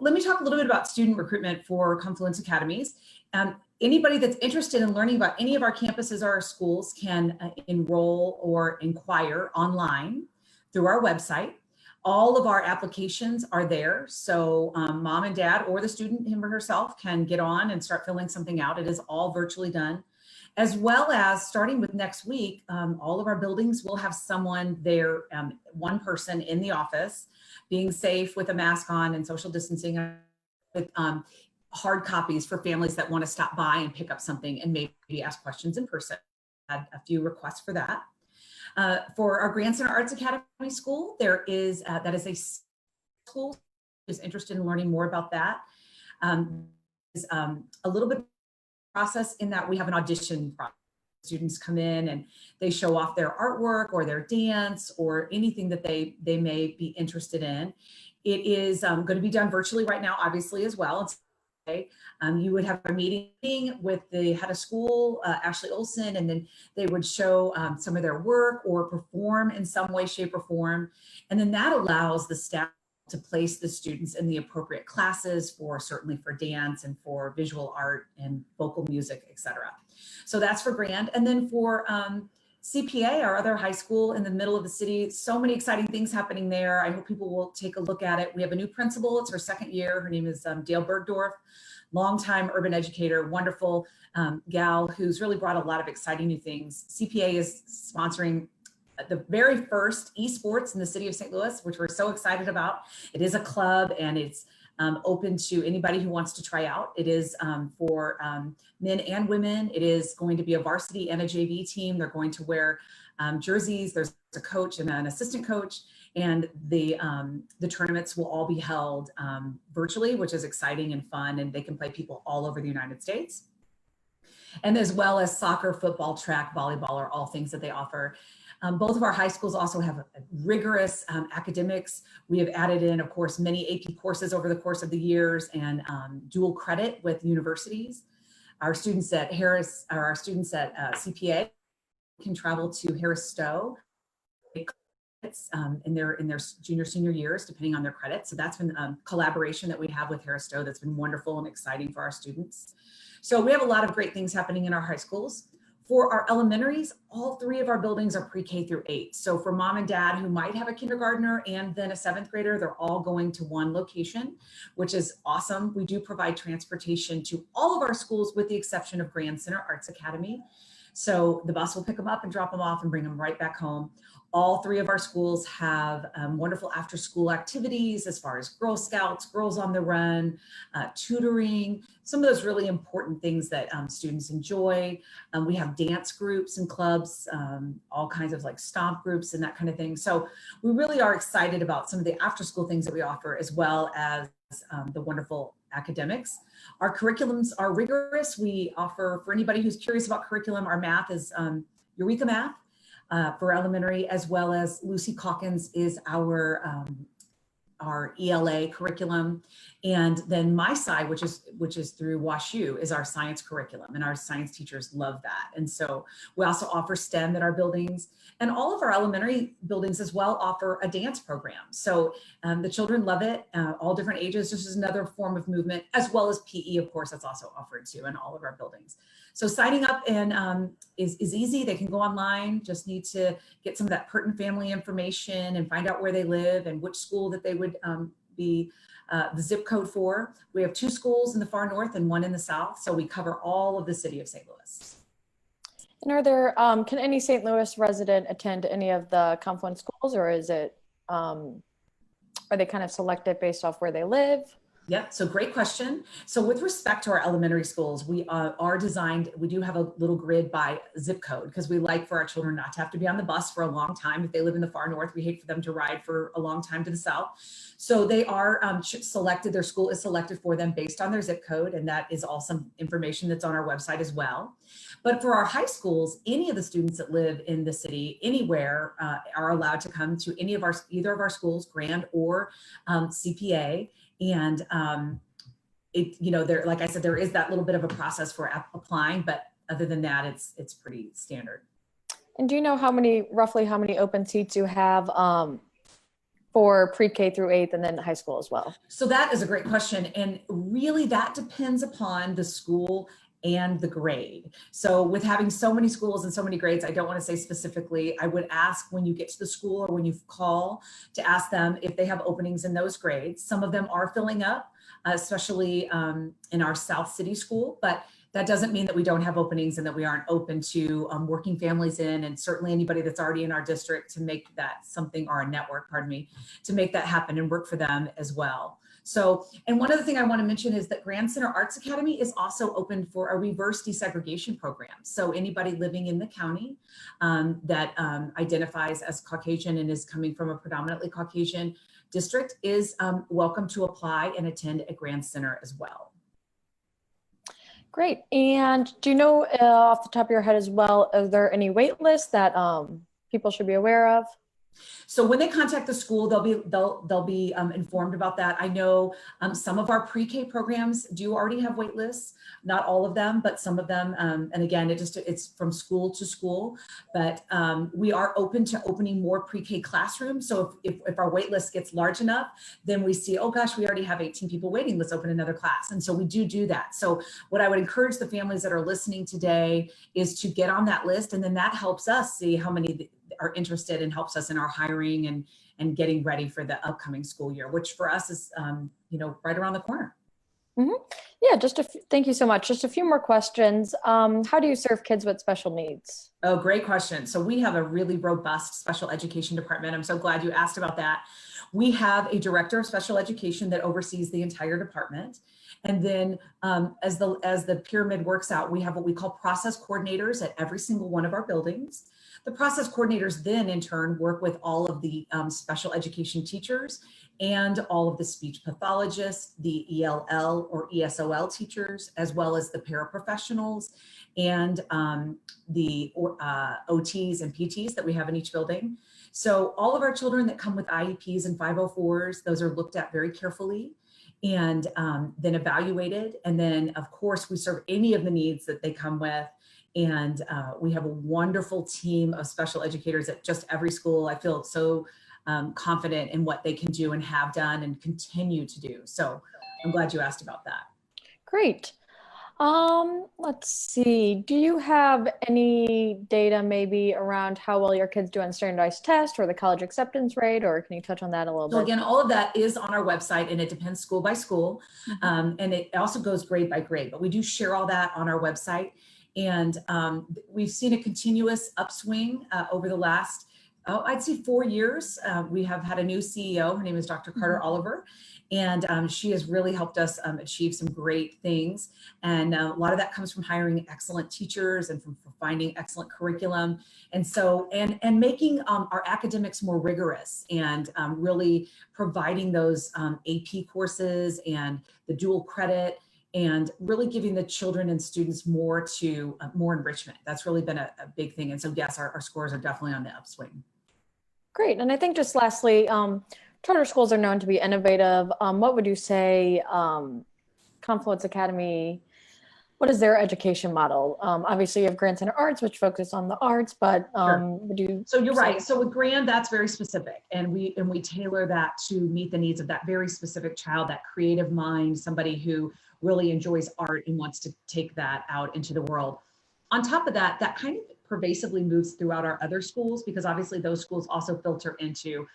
let me talk a little bit about student recruitment for Confluence Academies. Anybody that's interested in learning about any of our campuses or our schools can enroll or inquire online through our website. All of our applications are there. So mom and dad or the student, him or herself, can get on and start filling something out. It is all virtually done. As well as starting with next week, all of our buildings will have someone there, one person in the office, being safe with a mask on and social distancing, with hard copies for families that want to stop by and pick up something and maybe ask questions in person. Had a few requests for that. For our Grand Center Arts Academy school, there is that is a school who's interested in learning more about that. Is a little bit process in that we have an audition process. Students come in and they show off their artwork or their dance or anything that they may be interested in. It is going to be done virtually right now, obviously, as well. You would have a meeting with the head of school, Ashley Olson, and then they would show some of their work or perform in some way, shape, or form. And then that allows the staff to place the students in the appropriate classes certainly for dance and for visual art and vocal music, etc. So that's for Grand. And then for CPA, our other high school in the middle of the city, so many exciting things happening there. I hope people will take a look at it. We have a new principal. It's her second year. Her name is Dale Bergdorf, longtime urban educator, wonderful gal who's really brought a lot of exciting new things. CPA is sponsoring the very first esports in the city of St. Louis, which we're so excited about. It is a club and it's open to anybody who wants to try out. It is for men and women. It is going to be a varsity and a JV team. They're going to wear jerseys. There's a coach and an assistant coach, and the tournaments will all be held virtually, which is exciting and fun, and they can play people all over the United States. And as well as soccer, football, track, volleyball are all things that they offer. Both of our high schools also have rigorous academics. We have added in, of course, many AP courses over the course of the years and dual credit with universities. Our students at CPA can travel to Harris Stowe in their junior, senior years, depending on their credit. So that's been a collaboration that we have with Harris Stowe that's been wonderful and exciting for our students. So we have a lot of great things happening in our high schools. For our elementaries, all three of our buildings are pre-K through 8. So for mom and dad who might have a kindergartner and then a 7th grader, they're all going to one location, which is awesome. We do provide transportation to all of our schools with the exception of Grand Center Arts Academy. So the bus will pick them up and drop them off and bring them right back home. All three of our schools have wonderful after-school activities as far as Girl Scouts, Girls on the Run, tutoring, some of those really important things that students enjoy. We have dance groups and clubs, all kinds of like stomp groups and that kind of thing. So we really are excited about some of the after-school things that we offer, as well as the wonderful academics. Our curriculums are rigorous. We offer, for anybody who's curious about curriculum, our math is Eureka Math. For elementary, as well as Lucy Calkins is our ELA curriculum, and then my side, which is through WashU, is our science curriculum, and our science teachers love that. And so we also offer STEM at our buildings, and all of our elementary buildings as well offer a dance program. So the children love it, all different ages. This is another form of movement, as well as PE, of course, that's also offered too in all of our buildings. So signing up and is easy. They can go online, just need to get some of that pertinent family information and find out where they live and which school that they would be the zip code for. We have 2 schools in the far north and 1 in the south. So we cover all of the city of St. Louis. And are there, can any St. Louis resident attend any of the Confluence schools, or is it, are they kind of selected based off where they live? Yep, so great question. So with respect to our elementary schools, we are designed, we do have a little grid by zip code because we like for our children not to have to be on the bus for a long time. If they live in the far north, we hate for them to ride for a long time to the south. So they are selected, their school is selected for them based on their zip code, and that is all some information that's on our website as well. But for our high schools, any of the students that live in the city, anywhere, are allowed to come to either of our schools, Grand or CPA. And there, like I said, there is that little bit of a process for applying, but other than that, it's pretty standard. And do you know roughly how many open seats you have for pre-K through 8th and then high school as well? So that is a great question. And really that depends upon the school and the grade. So with having so many schools and so many grades, I don't want to say specifically. I would ask when you get to the school or when you call to ask them if they have openings in those grades. Some of them are filling up, especially in our South City school, but that doesn't mean that we don't have openings and that we aren't open to working families in, and certainly anybody that's already in our district to make that something, or a network, pardon me, to make that happen and work for them as well. So, and one other thing I want to mention is that Grand Center Arts Academy is also open for a reverse desegregation program. So anybody living in the county that identifies as Caucasian and is coming from a predominantly Caucasian district is welcome to apply and attend a Grand Center as well. Great. And do you know off the top of your head as well, are there any wait lists that people should be aware of? So when they contact the school, they'll be informed about that. I know some of our pre-K programs do already have wait lists, not all of them, but some of them. And again, it's from school to school, but we are open to opening more pre-K classrooms. So if our wait list gets large enough, then we see, oh gosh, we already have 18 people waiting, let's open another class. And so we do that. So what I would encourage the families that are listening today is to get on that list, and then that helps us see how many are interested and helps us in our hiring and getting ready for the upcoming school year, which for us is, right around the corner. Mm-hmm. Yeah, thank you so much. Just a few more questions. How do you serve kids with special needs? Oh, great question. So we have a really robust special education department. I'm so glad you asked about that. We have a director of special education that oversees the entire department. And then as the pyramid works out, we have what we call process coordinators at every single one of our buildings. The process coordinators then in turn work with all of the special education teachers and all of the speech pathologists, the ELL or ESOL teachers, as well as the paraprofessionals and the OTs and PTs that we have in each building. So all of our children that come with IEPs and 504s, those are looked at very carefully and then evaluated. And then of course we serve any of the needs that they come with. And we have a wonderful team of special educators at just every school. I feel so confident in what they can do and have done and continue to do. So I'm glad you asked about that. Great. Let's see. Do you have any data maybe around how well your kids do on standardized tests or the college acceptance rate, or can you touch on that a little bit? So again, all of that is on our website and it depends school by school. And it also goes grade by grade, but we do share all that on our website. And we've seen a continuous upswing over the last, I'd say 4 years. We have had a new CEO. Her name is Dr. Carter Oliver, and she has really helped us achieve some great things. And a lot of that comes from hiring excellent teachers and from finding excellent curriculum. And so, and making our academics more rigorous and really providing those AP courses and the dual credit, and really giving the children and students more enrichment. That's really been a big thing. And so yes, our scores are definitely on the upswing. Great. And I think just lastly, charter schools are known to be innovative. What would you say Confluence Academy, what is their education model? Obviously you have Grand Center Arts, which focus on the arts, but Sure. would you? So you're right. So with Grand, that's very specific. And we tailor that to meet the needs of that very specific child, that creative mind, somebody who really enjoys art and wants to take that out into the world. On top of that, that kind of pervasively moves throughout our other schools, because obviously those schools also filter into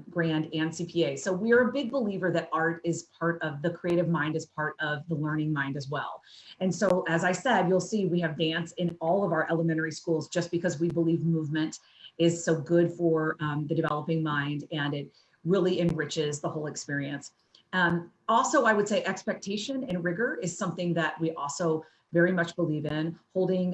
Grand and CPA. So we are a big believer that art is part of the creative mind, is part of the learning mind as well. And so, as I said, you'll see we have dance in all of our elementary schools, just because we believe movement is so good for the developing mind, and it really enriches the whole experience. Also, I would say expectation and rigor is something that we also very much believe in, holding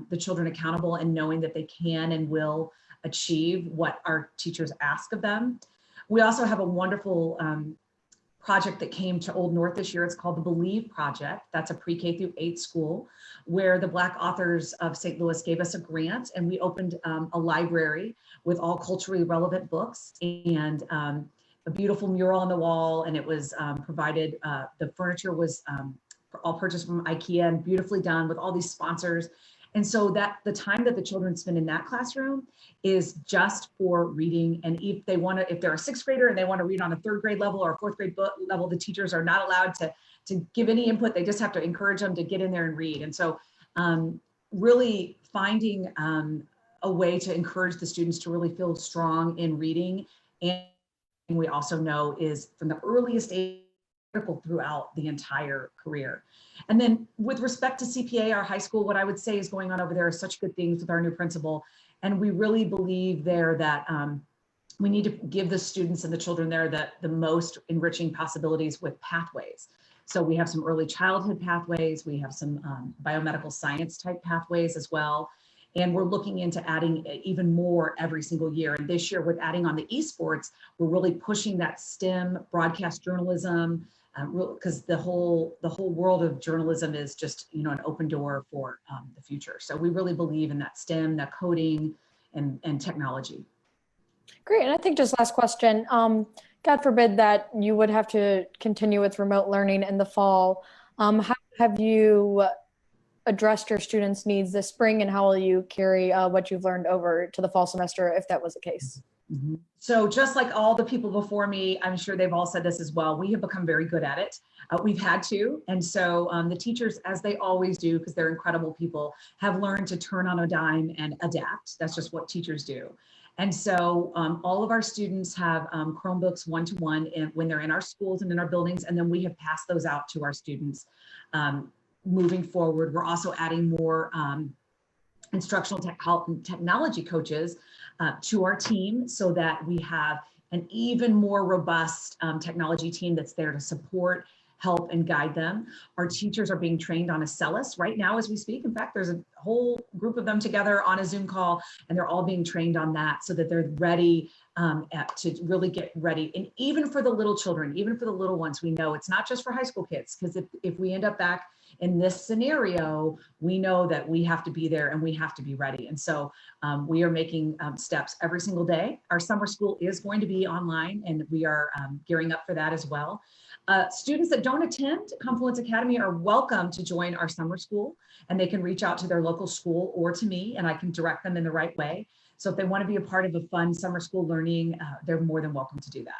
the children accountable and knowing that they can and will achieve what our teachers ask of them. We also have a wonderful project that came to Old North this year. It's called the Believe Project. That's a pre-K through 8 school where the Black authors of St. Louis gave us a grant, and we opened a library with all culturally relevant books and a beautiful mural on the wall. And it was provided, the furniture was all purchased from IKEA and beautifully done with all these sponsors. And so that the time that the children spend in that classroom is just for reading. And if they want to, if they're a sixth grader and they want to read on a third grade level or a fourth grade level, the teachers are not allowed to give any input. They just have to encourage them to get in there and read. And so really finding a way to encourage the students to really feel strong in reading. And we also know is from the earliest age critical throughout the entire career. And then with respect to CPA, our high school, what I would say is going on over there are such good things with our new principal. And we really believe there that we need to give the students and the children there the most enriching possibilities with pathways. So we have some early childhood pathways, we have some biomedical science type pathways as well. And we're looking into adding even more every single year. And this year with adding on the esports, we're really pushing that STEM broadcast journalism, because the whole world of journalism is just, you know, an open door for the future. So we really believe in that STEM, that coding and technology. Great. And I think just last question, God forbid that you would have to continue with remote learning in the fall. How have you addressed your students' needs this spring, and how will you carry what you've learned over to the fall semester if that was the case? Mm-hmm. So just like all the people before me, I'm sure they've all said this as well, we have become very good at it. We've had to. And so the teachers, as they always do, because they're incredible people, have learned to turn on a dime and adapt. That's just what teachers do. And so all of our students have Chromebooks one-to-one when they're in our schools and in our buildings, and then we have passed those out to our students. Moving forward, we're also adding more instructional technology coaches to our team so that we have an even more robust technology team that's there to support, help, and guide them. Our teachers are being trained on Accelis right now as we speak. In fact, there's a whole group of them together on a Zoom call, and they're all being trained on that so that they're ready to really get ready. And even for the little children, even for the little ones, we know it's not just for high school kids, because if we end up back in this scenario, we know that we have to be there and we have to be ready. And so we are making steps every single day. Our summer school is going to be online, and we are gearing up for that as well. Students that don't attend Confluence Academy are welcome to join our summer school, and they can reach out to their local school or to me, and I can direct them in the right way. So if they want to be a part of a fun summer school learning, they're more than welcome to do that.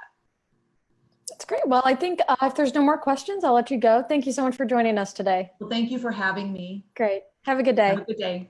That's great. Well, I think if there's no more questions, I'll let you go. Thank you so much for joining us today. Well, thank you for having me. Great. Have a good day. Have a good day.